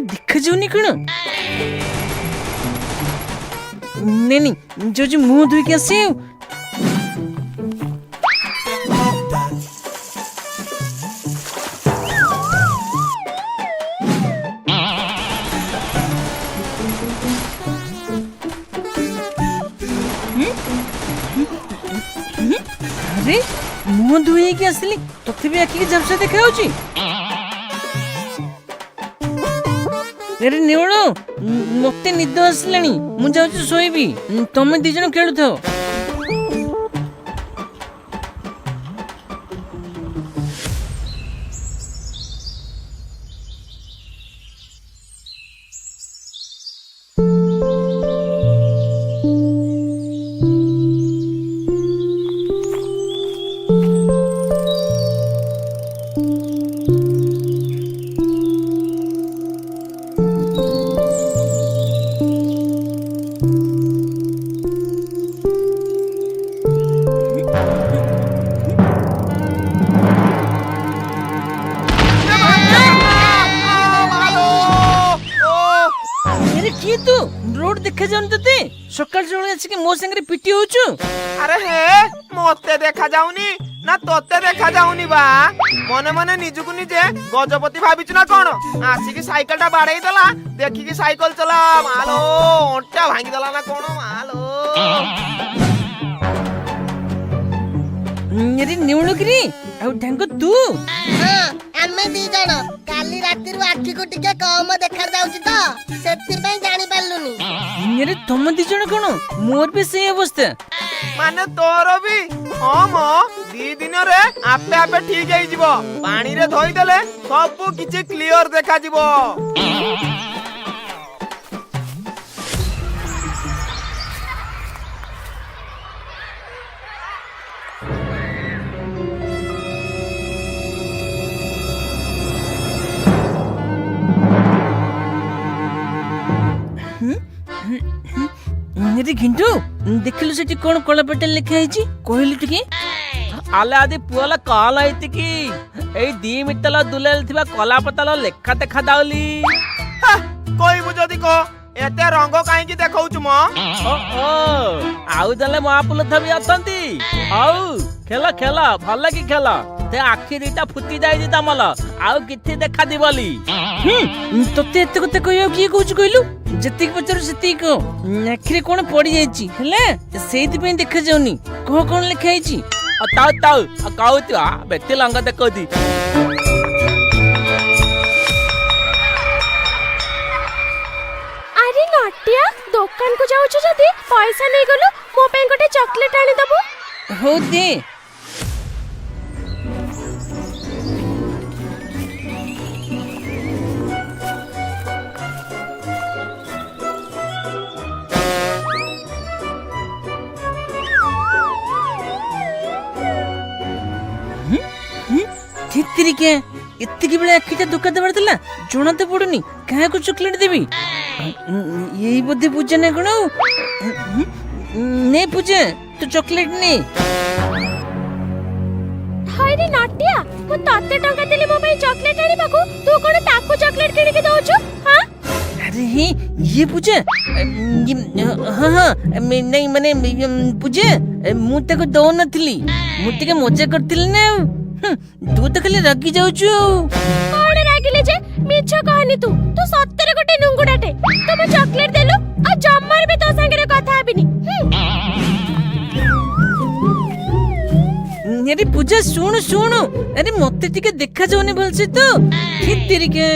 देखा जाऊनी कौन नहीं जो मुंह धोई आसे अरे मुंह धोई आसली तथे भी आखिक झपसा देखा अरे नेवल मत निद आसला मुझे शोबी तुम दी जन खेलु था तू रोड देखा जाऊन ते सकाल सकाल आसिक मो संगे पिटी होचु अरे हे मते देखा जाउनी ना तोते देखा जाउनी बा मने मने निजुकु निजे गजपति भाबिछु ना कोन आसिक साइकिलटा बाडई देला देखि कि साइकिल चला मालो ओंटा भांगी देला ना कोन मालो अरे निवळगिरी आउ ढंग तू आमे दी जण काली राती रु आखी को टिके कम देखा जाउची त सेति पई जानि पालुनी अरे तुम दी जण कोन मोर भी सही अवस्था माने तोर भी हां म दी दिन रे आपे आपे ठीक हेई जिवो पानी रे धोई देले सब किछि क्लियर देखा जिवो अरे घिंटू देखलु सेठी कोन कला पटेल लिखा हैची कहलु टिके आले आदि पुआला काला आइति की एई 2 मिटला दुलेल थिबा कला पताल लेखा देखा दाउली कोई मु जदी को एते रंग काहे की देखौछु म ओ आउ दले महापुल थबी अतंती आउ खेला खेला भल्ला की खेला ते आखि दिटा फुटी जाई दी तमल आउ किथि देखा दिबली तते एते कते कहयो की कहूछ कहलु जति पचर सति को आखिरे कोन पड़ी जाईची हले सेति पे देखा जाउनी को कोन लिखा हैची ताउ ताउ काउती आ बेति लंग देखौती अरे नटिया दुकान को जाउछु जदी पैसा नै गलु मो पे गोटे चॉकलेट आनी दबु हो दे थित्री के इत्ती बेले आखिटा दुका देबार थला जोना तो पडुनी काहे को चॉकलेट देबी यही बोधे पूजा ने कोन ने पूजा तो चॉकलेट ने हाय रे नटिया मो तते टंका देले मो पे चॉकलेट आनी बाकू तू कोन ताको चॉकलेट किनि के दउछु हां अरे ये पूजा हाँ हाँ नहीं माने पूजा मु ताको दो नथली मु टिके मजा करथिली ना तू तो खाली रागी जाउछु कोन रागिले जे मिछ कहनी तू तू सत्तरे गोटे नुंगुडाटे तुम चॉकलेट देलु आ जम्मर भी तो संगे कथा हबिनी अरे पूजा सुन सुन अरे मते टिके देखा जाउनी भलसे तो ठीक तरीके